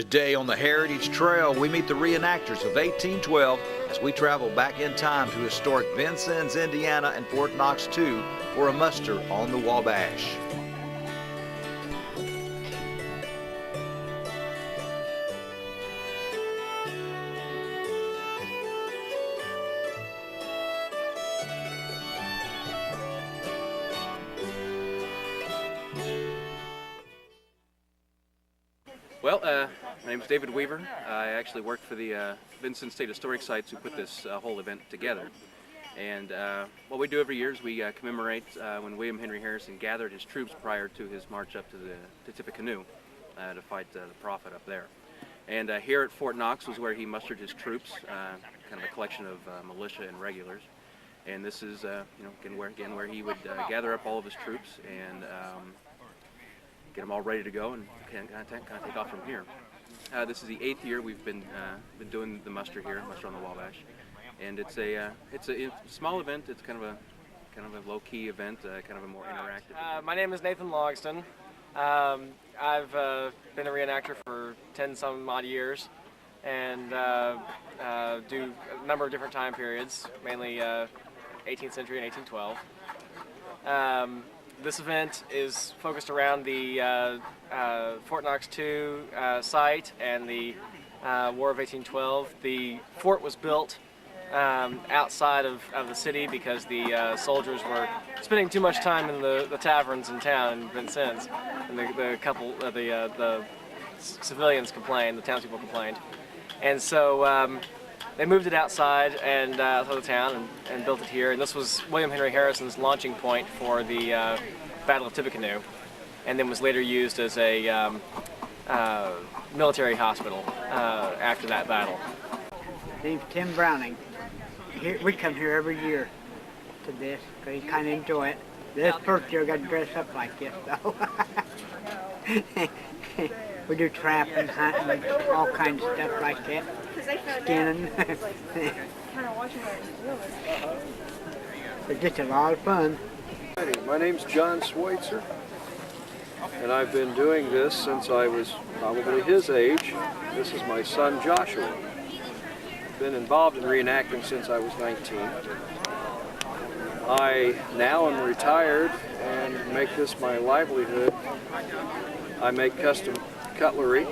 Today on the Heritage Trail, we meet the reenactors of 1812 as we travel back in time to historic Vincennes, Indiana and Fort Knox II for a muster on the Wabash. Well, my name is David Weaver. I actually work for the Vincennes State Historic Sites who put this whole event together. And what we do every year is we commemorate when William Henry Harrison gathered his troops prior to his march up to Tippecanoe to fight the Prophet up there. And here at Fort Knox was where he mustered his troops, kind of a collection of militia and regulars. And this is, again where he would gather up all of his troops and get them all ready to go and kind of take off from here. This is the 8th year we've been doing the muster here, muster on the Wabash, and it's a small event. It's kind of a low-key event, kind of a more interactive event. My name is Nathan Logston. I've been a reenactor for 10-some odd years, and do a number of different time periods, mainly 18th century and 1812. This event is focused around the Fort Knox II site and the War of 1812. The fort was built outside of the city because the soldiers were spending too much time in the taverns in town in Vincennes, and the civilians complained, the townspeople complained, and so they moved it outside and outside the town and built it here. And this was William Henry Harrison's launching point for the Battle of Tippecanoe, and then was later used as a military hospital after that battle. Name's Tim Browning. We come here every year to this because we kind of enjoy it. This first year I got to dress up like this, though. We do trapping, hunting, all kinds of stuff like that. Skinning. It's just a lot of fun. My name's John Schweitzer, and I've been doing this since I was probably his age. This is my son Joshua. Been involved in reenacting since I was 19. I now am retired and make this my livelihood. I make custom cutlery.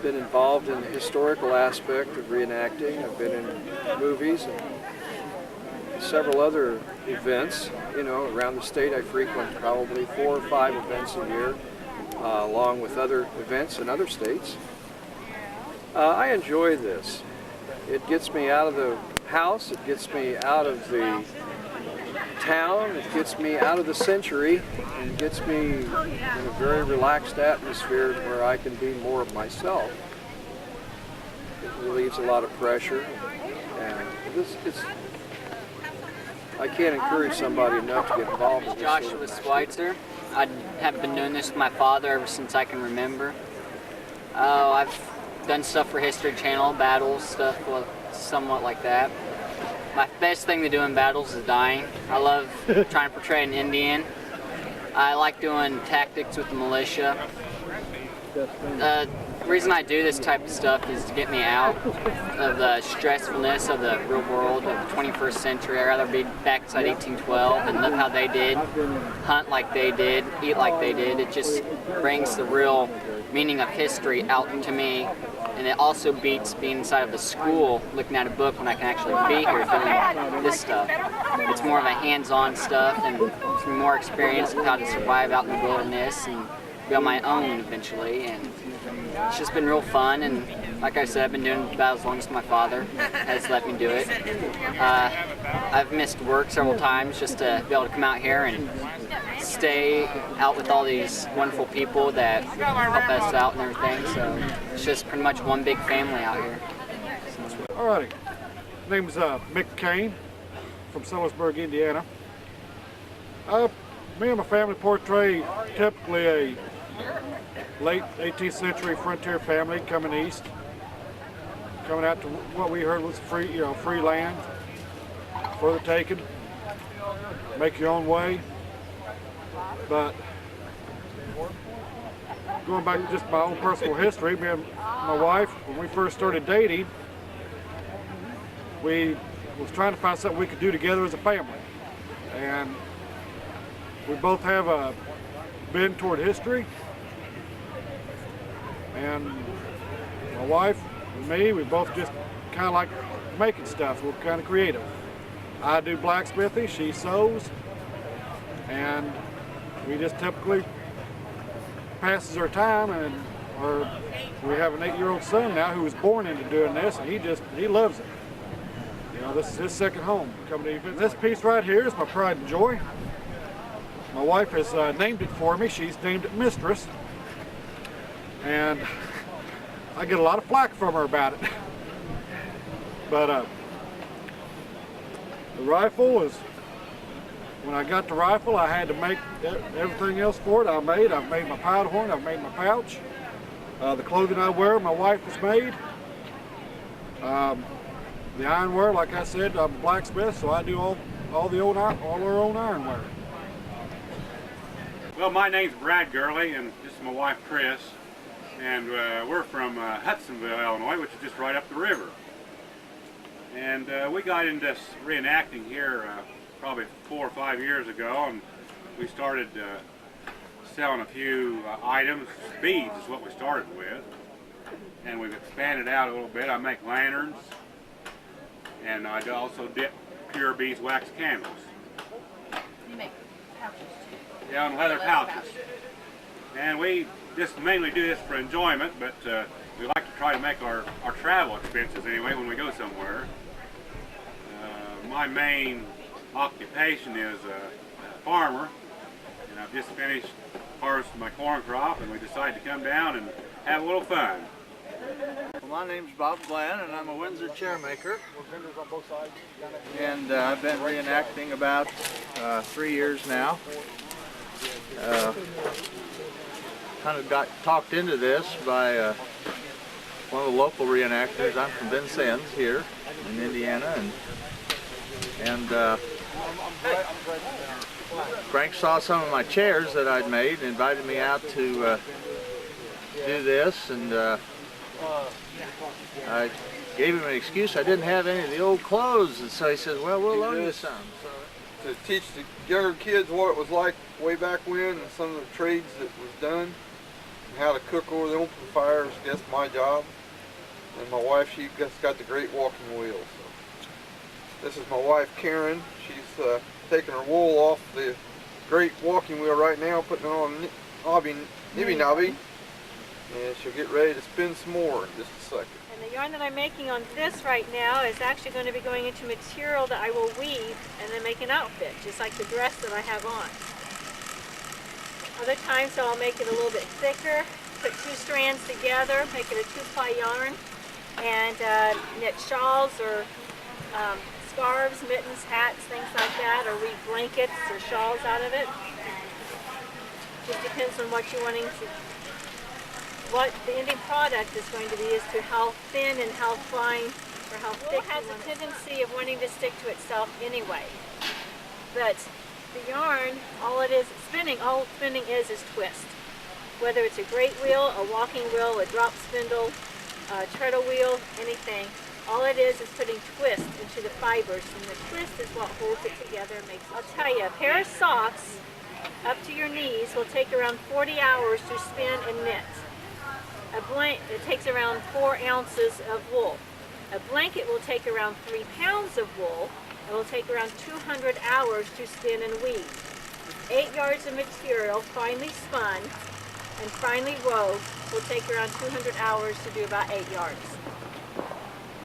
Been involved in the historical aspect of reenacting. I've been in movies and several other events. Around the state I frequent probably 4 or 5 events a year, along with other events in other states. I enjoy this. It gets me out of the house, it gets me out of the town, it gets me out of the century, and it gets me in a very relaxed atmosphere where I can be more of myself. It relieves a lot of pressure, and I can't encourage somebody enough to get involved in this. Joshua Schweitzer. I have been doing this with my father ever since I can remember. I've done stuff for History Channel, battles, stuff somewhat like that. My best thing to do in battles is dying. I love trying to portray an Indian. I like doing tactics with the militia. The reason I do this type of stuff is to get me out of the stressfulness of the real world of the 21st century. I'd rather be back inside 1812 and live how they did, hunt like they did, eat like they did. It just brings the real meaning of history out to me, and it also beats being inside of the school looking at a book when I can actually be here doing this stuff. It's more of a hands-on stuff and some more experience of how to survive out in the wilderness and be on my own eventually, and it's just been real fun. And like I said, I've been doing battles as long as my father has let me do it. I've missed work several times just to be able to come out here and stay out with all these wonderful people that help us out and everything, so it's just pretty much one big family out here. Alrighty, name is Mick Kane from Summersburg, Indiana. Me and my family portray typically a late 18th century frontier family coming east, coming out to what we heard was free land for the taking. Make your own way, but going back to just my own personal history, me and my wife, when we first started dating, we was trying to find something we could do together as a family. And we both have a bend toward history. And my wife and me, we both just kind of like making stuff. We're kind of creative. I do blacksmithing, she sews, and we just typically passes our time. And we have an 8-year-old son now who was born into doing this, and he loves it. You know, this is his second home. Coming to events. This piece right here is my pride and joy. My wife has named it for me. She's named it Mistress, and I get a lot of flack from her about it. But the rifle is, when I got the rifle, I had to make everything else for it. I've made my powder horn, I've made my pouch. The clothing I wear, my wife has made. The ironware, like I said, I'm a blacksmith, so I do all our own ironware. Well, my name's Brad Gurley, and this is my wife Chris, and we're from Hudsonville, Illinois, which is just right up the river. And we got into this reenacting here probably 4 or 5 years ago, and we started selling a few items. Beads is what we started with, and we've expanded out a little bit. I make lanterns, and I also dip pure beeswax candles. You make pouches too. Yeah, and leather pouches. And we just mainly do this for enjoyment, but we like to try to make our travel expenses anyway when we go somewhere. My main occupation is a farmer, and I've just finished harvesting my corn crop, and we decided to come down and have a little fun. Well, my name's Bob Glenn, and I'm a Windsor chairmaker. And I've been reenacting about 3 years now. Kind of got talked into this by one of the local reenactors. I'm from Vincennes here in Indiana, and Frank saw some of my chairs that I'd made and invited me out to do this, and I gave him an excuse. I didn't have any of the old clothes, and so he said, well, we'll loan you some. So, to teach the younger kids what it was like way back when and some of the trades that was done and how to cook over the open fire is just my job. And my wife, she just got the great walking wheel. So this is my wife Karen. She's taking her wool off the great walking wheel right now, putting it on nibby nobby, and she'll get ready to spin some more in just a second. And the yarn that I'm making on this right now is actually going to be going into material that I will weave and then make an outfit, just like the dress that I have on. Other times I'll make it a little bit thicker, put 2 strands together, make it a 2-ply yarn, and knit shawls or scarves, mittens, hats, things like that, or weave blankets or shawls out of it. Just depends on what you're wanting to. What the ending product is going to be is to how thin and how fine or how thick. Wool has a tendency of wanting to stick to itself anyway. But the yarn, all spinning is twist. Whether it's a great wheel, a walking wheel, a drop spindle, a treadle wheel, anything, all it is putting twist into the fibers, and the twist is what holds it together and makes it. I'll tell you, a pair of socks up to your knees will take around 40 hours to spin and knit. It takes around 4 ounces of wool. A blanket will take around 3 pounds of wool. It will take around 200 hours to spin and weave. 8 yards of material, finely spun and finely wove, will take around 200 hours to do about 8 yards.